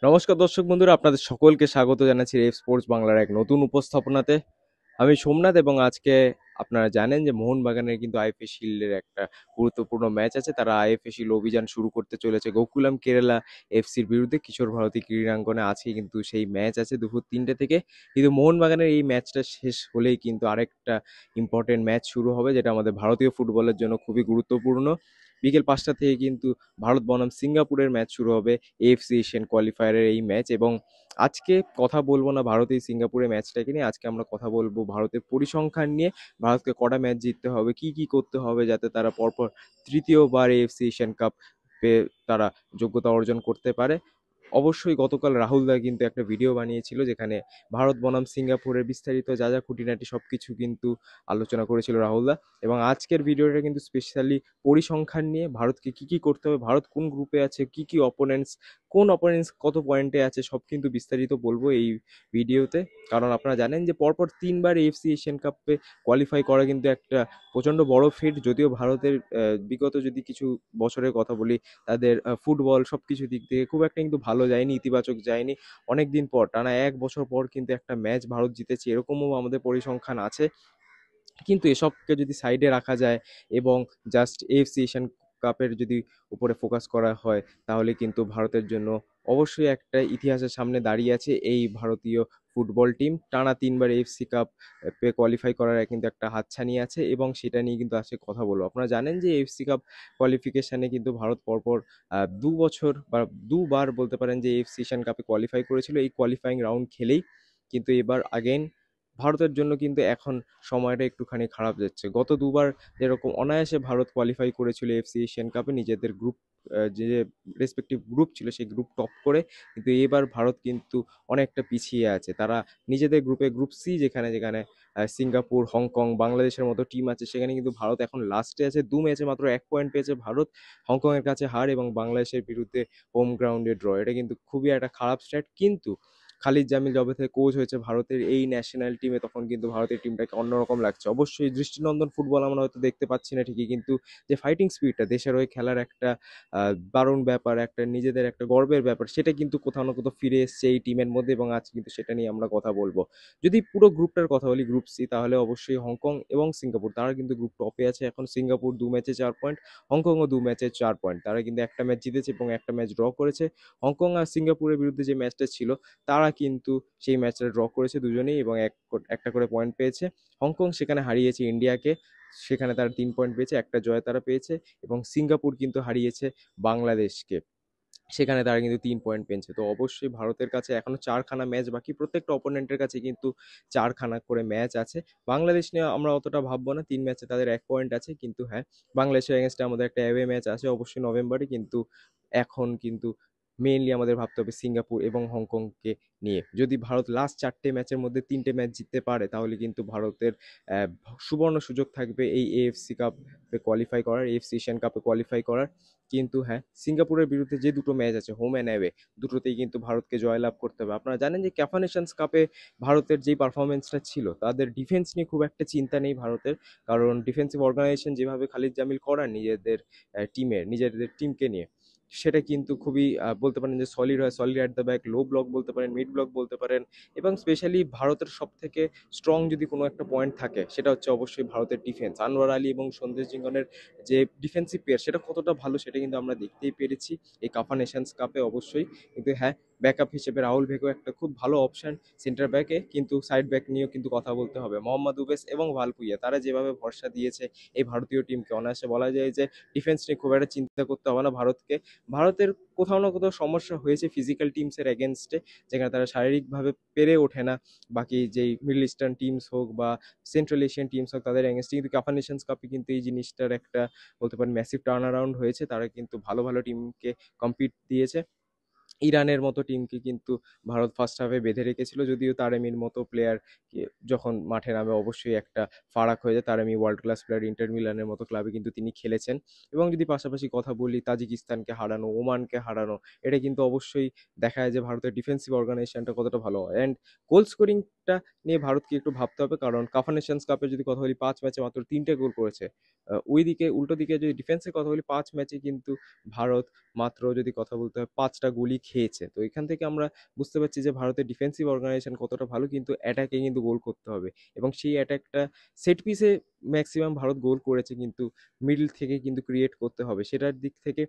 নমস্কার দর্শক বন্ধুরা, আপনাদের সকলকে স্বাগত জানাচ্ছি রেফ স্পোর্টস বাংলার এক নতুন উপস্থাপনাতে। আমি সোমনাথ এবং আজকে আপনারা জানেন যে মোহনবাগানের কিন্তু আইএফএ শিল্ডের একটা গুরুত্বপূর্ণ ম্যাচ আছে। তারা আইএফএ শিল্ড অভিযান শুরু করতে চলেছে গোকুলাম কেরালা এফসির বিরুদ্ধে। কিশোর ভারতী ক্রীড়াঙ্গনে আছে কিন্তু সেই ম্যাচ আছে দুপুর 3টে থেকে। কিন্তু মোহনবাগানের এই ম্যাচটা শেষ হলেই কিন্তু আরেকটা ইম্পর্টেন্ট ম্যাচ শুরু হবে, যেটা আমাদের ভারতীয় ফুটবলের জন্য খুবই গুরুত্বপূর্ণ। বিকেল 5টা থেকে কিন্তু ভারত বনাম সিঙ্গাপুরের ম্যাচ শুরু হবে, এএফসি এশিয়ান কোয়ালিফায়ারের এই ম্যাচ। এবং আজকে কথা বলবো না ভারতের সিঙ্গাপুরের ম্যাচটাকে নিয়ে, আজকে আমরা কথা বলবো ভারতের পরিসংখ্যান নিয়ে। ভারতকে কটা ম্যাচ জিততে হবে, কি কি করতে হবে যাতে তারা পরপর তৃতীয়বার এএফসি এশিয়ান কাপ তারা যোগ্যতা অর্জন করতে পারে। অবশ্যই গতকাল রাহুল দা কিন্তু একটা ভিডিও বানিয়েছিল, যেখানে ভারত বনাম সিঙ্গাপুরের বিস্তারিত যা যা খুঁটিনাটি সবকিছু কিন্তু আলোচনা করেছিল রাহুল দা। এবং আজকের ভিডিওটা কিন্তু স্পেশালি পরিসংখ্যান নিয়ে, ভারতকে কি কি করতে হবে, ভারত কোন গ্রুপে আছে, কি কি অপোনেন্টস, কোন অপোনেন্টস কত পয়েন্টে আছে, সব কিন্তু বিস্তারিত বলবো এই ভিডিওতে। কারণ আপনারা জানেন যে পরপর 3বার এএফসি এশিয়ান কাপে কোয়ালিফাই করা কিন্তু একটা প্রচণ্ড বড় ফিট। যদিও ভারতের বিগত যদি কিছু বছরের কথা বলি, তাদের ফুটবল সব কিছু দিক থেকে খুব একটা কিন্তু ভালো যায়নি, ইতিবাচক যায়নি। অনেক দিন পর, টানা 1 বছর পর কিন্তু একটা ম্যাচ ভারত জিতেছে, এরকমও আমাদের পরিসংখ্যান আছে। কিন্তু এসবকে যদি সাইডে রাখা যায় এবং জাস্ট এএফসি এশিয়ান কাপের যদি উপরে ফোকাস করা হয়, তাহলে কিন্তু ভারতের জন্য অবশ্যই একটা ইতিহাসের সামনে দাঁড়িয়ে আছে এই ভারতীয় ফুটবল টিম। টানা 3বার এএফসি কাপ কোয়ালিফাই করার কিন্তু একটা হাতছানি আছে, এবং সেটা নিয়ে কিন্তু আজকে কথা বলবো। আপনারা জানেন যে এএফসি কাপ কোয়ালিফিকেশানে কিন্তু ভারত পরপর 2 বছর বা 2বার বলতে পারেন যে এএফসি এশিয়ান কাপে কোয়ালিফাই করেছিল, এই কোয়ালিফাইং রাউন্ড খেলেই। কিন্তু এবার আগেন ভারতের জন্য কিন্তু এখন সময়টা একটুখানি খারাপ যাচ্ছে। গত 2বার যেরকম অনায়াসে ভারত কোয়ালিফাই করেছিল এফসি এশিয়ান কাপে, নিজেদের গ্রুপ যে রেসপেক্টিভ গ্রুপ ছিল সেই গ্রুপ টপ করে, কিন্তু এবার ভারত কিন্তু অনেকটা পিছিয়ে আছে। তারা নিজেদের গ্রুপে, গ্রুপ সি, যেখানে যেখানে সিঙ্গাপুর, হংকং, বাংলাদেশের মতো টিম আছে, সেখানে কিন্তু ভারত এখন লাস্টে আছে। 2 ম্যাচে মাত্র 1 পয়েন্ট পেয়েছে ভারত। হংকংয়ের কাছে হার এবং বাংলাদেশের বিরুদ্ধে হোম গ্রাউন্ডে ড্র, এটা কিন্তু খুবই একটা খারাপ স্ট্যাট। কিন্তু খালিদ জামিল যবে থেকে কোচ হয়েছে ভারতের এই ন্যাশনাল টিমে, তখন কিন্তু ভারতের টিমটাকে অন্যরকম লাগছে। অবশ্যই দৃষ্টিনন্দন ফুটবল আমরা হয়তো দেখতে পাচ্ছি না ঠিকই, কিন্তু যে ফাইটিং স্পিরিটটা, দেশের হয়ে খেলার একটা দারুণ ব্যাপার, একটা নিজেদের একটা গর্বের ব্যাপার, সেটা কিন্তু কোথাও না কোথাও ফিরে এসছে এই টিমের মধ্যে। এবং আজ কিন্তু সেটা নিয়ে আমরা কথা বলবো। যদি পুরো গ্রুপটার কথা বলি, গ্রুপ সি, তাহলে অবশ্যই হংকং এবং সিঙ্গাপুর, তারা কিন্তু গ্রুপ টপে আছে এখন। সিঙ্গাপুর 2 ম্যাচে 4 পয়েন্ট, হংকংও 2 ম্যাচে 4 পয়েন্ট। তারা কিন্তু একটা ম্যাচ জিতেছে এবং একটা ম্যাচ ড্র করেছে। হংকং আর সিঙ্গাপুরের বিরুদ্ধে যে ম্যাচটা ছিল, তারা কিন্তু সেই ম্যাচটা ড্র করেছে দুজনেই এবং একটা করে পয়েন্ট পেয়েছে। হংকং সেখানে হারিয়েছে ইন্ডিয়াকে, সেখানে তারা 3 পয়েন্ট পেয়েছে, একটা জয় তারা পেয়েছে। এবং সিঙ্গাপুর কিন্তু হারিয়েছে বাংলাদেশকে, সেখানে তারা কিন্তু 3 পয়েন্ট পেয়েছে। তো অবশ্যই ভারতের কাছে এখনো 4খানা ম্যাচ বাকি, প্রত্যেকটা অপোনেন্টের কাছে কিন্তু 4খানা করে ম্যাচ আছে। বাংলাদেশ নিয়ে আমরা অতটা ভাববো না, 3 ম্যাচে তাদের 1 পয়েন্ট আছে। কিন্তু হ্যাঁ, বাংলাদেশের এগেনস্টে আমাদের একটা অ্যাওয়ে ম্যাচ আছে অবশ্যই নভেম্বরে। কিন্তু এখন কিন্তু মেইনলি আমাদের ভাবতে হবে সিঙ্গাপুর এবং হংকংকে নিয়ে। যদি ভারত লাস্ট 4টে ম্যাচের মধ্যে 3টে ম্যাচ জিততে পারে, তাহলে কিন্তু ভারতের আহ, সুবর্ণ সুযোগ থাকবে এই এএফসি কাপে কোয়ালিফাই করার, এএফসি এশিয়ান কাপে কোয়ালিফাই করার। কিন্তু হ্যাঁ, সিঙ্গাপুরের বিরুদ্ধে যে দুটো ম্যাচ আছে, হোম অ্যান্ড অ্যাওয়ে, দুটোতেই কিন্তু ভারতকে জয়লাভ করতে হবে। আপনারা জানেন যে ক্যাফা নেশনস কাপে ভারতের যেই পারফরমেন্সটা ছিল, তাদের ডিফেন্স নিয়ে খুব একটা চিন্তা নেই ভারতের। কারণ ডিফেন্সিভ অর্গানাইজেশন যেভাবে খালিদ জামিল করান নিজেদের টিমকে নিয়ে, সেটা কিন্তু খুবই বলতে পারেন যে সলিড হয়। Solid at the back, low block বলতে পারেন, মিড ব্লক বলতে পারেন। এবং স্পেশালি ভারতের সব থেকে স্ট্রং যদি কোনো একটা পয়েন্ট থাকে, সেটা হচ্ছে অবশ্যই ভারতের ডিফেন্স। আনোয়ার আলী এবং সন্দেশ জিঙ্গনের যে ডিফেন্সিভ পেয়ার, সেটা কতটা ভালো সেটা কিন্তু আমরা দেখতেই পেরেছি এই কাফা নেশনস কাপে অবশ্যই। কিন্তু হ্যাঁ, ব্যাকআপ হিসেবে রাহুল ভেকো একটা খুব ভালো অপশন সেন্টার ব্যাকে, কিন্তু সাইড ব্যাক নিয়েও কিন্তু কথা বলতে হবে। মোহাম্মদ উবেস এবং ভালপুইয়া, তারা যেভাবে ভরসা দিয়েছে এই ভারতীয় টিমকে, অনায়াসে বলা যায় যে ডিফেন্স নিয়ে খুব একটা চিন্তা করতে হবে না ভারতকে। ভারতের কোথাও না কোথাও সমস্যা হয়েছে ফিজিক্যাল টিমসের এগেনস্টে, যেখানে তারা শারীরিকভাবে পেরে ওঠে না বাকি যেই মিডল ইস্টার্ন টিমস হোক বা সেন্ট্রাল এশিয়ান টিমস হোক, তাদের এগেনস্টে। কিন্তু কাফা নেশনস কাপে কিন্তু এই জিনিসটার একটা বলতে পারেন ম্যাসিভ টার্ন অ্যারাউন্ড হয়েছে। তারা কিন্তু ভালো ভালো টিমকে কম্পিট দিয়েছে। ইরানের মতো টিমকে কিন্তু ভারত ফার্স্ট হাফে বেঁধে রেখেছিল, যদিও তারেমির মতো প্লেয়ার যখন মাঠে নামে অবশ্যই একটা ফারাক হয়ে যায়। Taremi world class player, inter মিলানের মতো ক্লাবে কিন্তু তিনি খেলেছেন। এবং যদি পাশাপাশি কথা বলি, তাজিকিস্তানকে হারানো, ওমানকে হারানো, এটা কিন্তু অবশ্যই দেখা যায় যে ভারতের ডিফেন্সিভ অর্গানাইজেশনটা কতটা ভালো হয়। অ্যান্ড গোল স্কোরিংটা নিয়ে ভারতকে একটু ভাবতে হবে, কারণ কাফা নেশনস কাপে যদি কথা বলি, 5 ম্যাচে মাত্র 3টে গোল করেছে। ওইদিকে উল্টো দিকে যদি ডিফেন্সের কথা বলি, 5 ম্যাচে কিন্তু ভারত মাত্র, যদি কথা বলতে হয়, 5টা গোলই খেয়েছে। তো এখান থেকে আমরা বুঝতে পারছি যে ভারতের ডিফেন্সিভ অর্গানাইজেশন কতটা ভালো, কিন্তু অ্যাটাকে কিন্তু গোল করতে হবে এবং সেই অ্যাটাকটা সেট পিসে ম্যাক্সিমাম ভারত গোল করেছে, কিন্তু মিডল থেকে কিন্তু ক্রিয়েট করতে হবে। সেটার দিক থেকে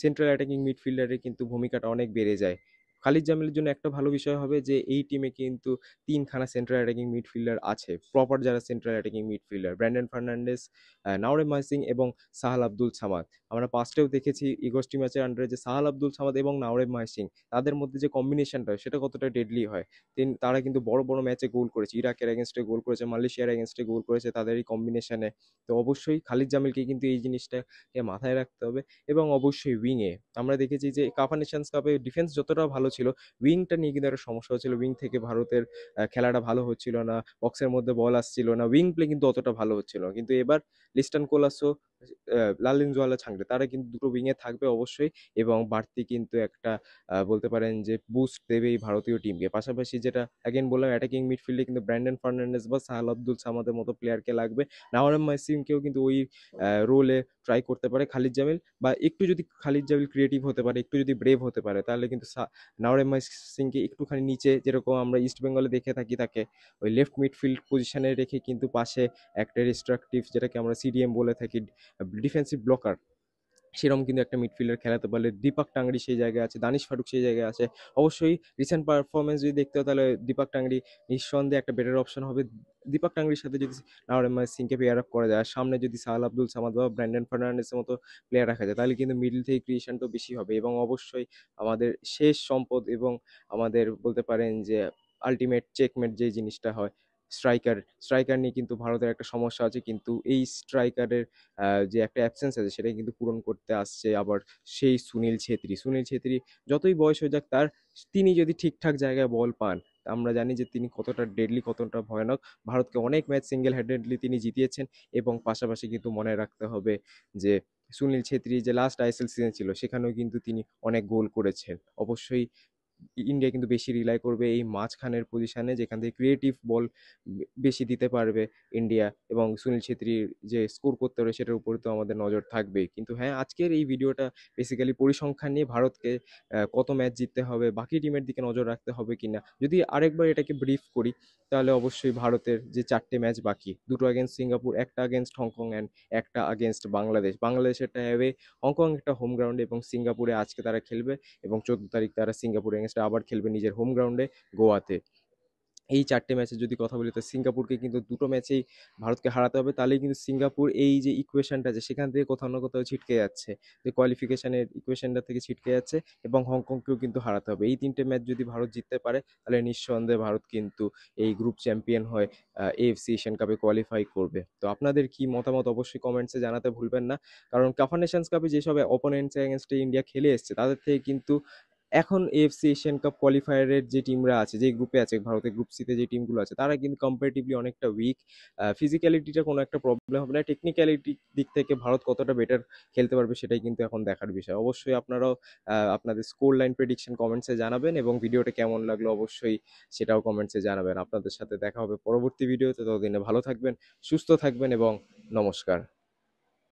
সেন্ট্রাল অ্যাটাকিং মিডফিল্ডারের কিন্তু ভূমিকাটা অনেক বেড়ে যায়। খালিদ জামিলের জন্য একটা ভালো বিষয় হবে যে এই টিমে কিন্তু ৩ খানা সেন্ট্রাল অ্যাটাকিং মিডফিল্ডার আছে। প্রপার যারা central attacking midfielder Brandon Fernandes, Naorem Mahesh Singh এবং সাহাল আব্দুল সামাদ। আমরা পাস্টেও দেখেছি ইগোস্টি ম্যাচের আন্ডারে যে সাহাল আব্দুল সামাদ এবং নাওরেম মাইসিং তাদের মধ্যে যে কম্বিনেশনটা সেটা কতটা ডেডলি হয়। তারা কিন্তু বড় বড় ম্যাচে গোল করেছে, ইরাকের এগেনস্টে গোল করেছে, মালয়েশিয়ার এগেনস্টে গোল করেছে তাদের এই কম্বিনেশনে। তো অবশ্যই খালিদ জামিলকে কিন্তু এই জিনিসটাকে মাথায় রাখতে হবে। এবং অবশ্যই উইংয়ে আমরা দেখেছি যে কাপ নেশনস কাপে ডিফেন্স যতটা ভালো ছিল, উইংটা নিয়ে কিন্তু একটা সমস্যা হচ্ছিল। উইং থেকে ভারতের খেলাটা ভালো হচ্ছিল না, বক্সের মধ্যে বল আসছিল না, উইং প্লে কিন্তু অতটা ভালো হচ্ছিল না। কিন্তু এবার লিস্টন কোলাসো, লালিনজওয়ালা ছাংড়ে তারা কিন্তু দুটো উইংয়ে থাকবে অবশ্যই, এবং বাড়তি কিন্তু একটা বলতে পারেন যে বুস্ট দেবে এই ভারতীয় টিমকে। পাশাপাশি যেটা অ্যাগেন বললাম, অ্যাটাকিং মিডফিল্ডে কিন্তু ব্র্যান্ডন ফার্নান্ডেস বা সাহাল আব্দুল সামাদের মতো প্লেয়ারকে লাগবে। নাওরেম মাইসিমকেও কিন্তু ওই রোলে ট্রাই করতে পারে খালিদ জামিল, বা একটু যদি খালিদ জামিল ক্রিয়েটিভ হতে পারে, একটু যদি ব্রেভ হতে পারে, তাহলে কিন্তু নাওরেম সিংকে একটুখানি নিচে, যেরকম আমরা ইস্ট বেঙ্গলে দেখে থাকি তাকে ওই লেফট মিডফিল্ড পজিশনে রেখে কিন্তু পাশে একটা ডিস্ট্রাকটিভ, যেটাকে আমরা সিডিএম বলে থাকি, ডিফেন্সিভ ব্লকার, সেরকম কিন্তু একটা মিডফিল্ডার খেলাতে পারলে দীপক টাংরি সেই জায়গায় আছে, দানিশ ফারুক সেই জায়গায় আছে। অবশ্যই রিসেন্ট পারফরমেন্স যদি দেখতে হয় তাহলে দীপক টাংরি নিঃসন্দেহে একটা বেটার অপশন হবে। দীপক টাংরির সাথে যদি নাওরেম সিংকে পেয়ার আপ করা যায়, আর সামনে যদি সাহাল আব্দুল সামাদ বা ব্র্যান্ডন ফার্নান্ডেসের মতো প্লেয়ার রাখা যায়, তাহলে কিন্তু মিডল থেকে ক্রিয়েশনটাও বেশি হবে। এবং অবশ্যই আমাদের শেষ সম্পদ এবং আমাদের বলতে পারেন যে আলটিমেট চেকমেট যে জিনিসটা হয়, স্ট্রাইকার। স্ট্রাইকার নিয়ে কিন্তু ভারতের একটা সমস্যা আছে, কিন্তু এই স্ট্রাইকারের যে একটা অ্যাবসেন্স আছে সেটাই কিন্তু পূরণ করতে আসছে আবার সেই সুনীল ছেত্রী। সুনীল ছেত্রী যতই বয়স হয়ে যাক তার, তিনি যদি ঠিকঠাক জায়গায় বল পান, আমরা জানি যে তিনি কতটা ডেডলি, কতটা ভয়ানক। ভারতকে অনেক ম্যাচ সিঙ্গেল হ্যান্ডেডলি তিনি জিতিয়েছেন। এবং পাশাপাশি কিন্তু মনে রাখতে হবে যে সুনীল ছেত্রী যে লাস্ট আইএসএল সিজন ছিল সেখানেও কিন্তু তিনি অনেক গোল করেছেন। অবশ্যই ইন্ডিয়া কিন্তু বেশি রিলাই করবে এই মাঝখানের পজিশনে, যেখান থেকে ক্রিয়েটিভ বল বেশি দিতে পারবে ইন্ডিয়া, এবং সুনীল ছেত্রীর যে স্কোর করতে পারে সেটার উপরে তো আমাদের নজর থাকবেই। কিন্তু হ্যাঁ, আজকের এই ভিডিওটা বেসিক্যালি পরিসংখ্যান নিয়ে, ভারতকে কত ম্যাচ জিততে হবে, বাকি টিমের দিকে নজর রাখতে হবে কিনা। যদি আরেকবার এটাকে ব্রিফ করি, তাহলে অবশ্যই ভারতের যে 4টে ম্যাচ বাকি, দুটো আগেনস্ট সিঙ্গাপুর, একটা আগেনস্ট হংকং অ্যান্ড একটা আগেনস্ট বাংলাদেশ। বাংলাদেশেরটা অ্যাওয়ে, হংকং একটা হোম গ্রাউন্ডে, এবং সিঙ্গাপুরে আজকে তারা খেলবে, এবং 14 তারিখ তারা সিঙ্গাপুর এগেনস্টে আবার খেলবে নিজের হোম গ্রাউন্ডে গোয়াতে। এই 4টে ম্যাচের যদি কথা বলি, তো সিঙ্গাপুরকে কিন্তু দুটো ম্যাচেই ভারতকে হারাতে হবে, তাহলেই কিন্তু সিঙ্গাপুর এই যে ইকুয়েশনটা আছে সেখান থেকে কোথাও না কোথাও ছিটকে যাচ্ছে, যে কোয়ালিফিকেশনের ইকুয়েশনটা থেকে ছিটকে যাচ্ছে, এবং হংকংকেও কিন্তু হারাতে হবে। এই 3টে ম্যাচ যদি ভারত জিততে পারে, তাহলে নিঃসন্দেহে ভারত কিন্তু এই গ্রুপ চ্যাম্পিয়ন হয়ে এএফসি এশিয়ান কাপে কোয়ালিফাই করবে। তো আপনাদের কি মতামত অবশ্যই কমেন্টসে জানাতে ভুলবেন না, কারণ কাফা নেশনস কাপে যেসব অপোনেন্টস এগেনস্টে ইন্ডিয়া খেলে এসছে, তাদের থেকে কিন্তু এখন এএফসি এশিয়ান কাপ কোয়ালিফায়ারের যে টিমরা আছে, যে গ্রুপে আছে, ভারতের গ্রুপ সিতে যে টিমগুলো আছে, তারা কিন্তু কম্পারেটিভলি অনেকটা উইক। ফিজিক্যালিটিটা কোনো একটা প্রবলেম হবে না, টেকনিক্যালিটি দিক থেকে ভারত কতটা বেটার খেলতে পারবে সেটাই কিন্তু এখন দেখার বিষয়। অবশ্যই আপনারাও আপনাদের স্কোর লাইন প্রেডিকশন কমেন্টসে জানাবেন, এবং ভিডিওটা কেমন লাগলো অবশ্যই সেটাও কমেন্টসে জানাবেন। আপনাদের সাথে দেখা হবে পরবর্তী ভিডিওতে, ততদিনে ভালো থাকবেন, সুস্থ থাকবেন, এবং নমস্কার।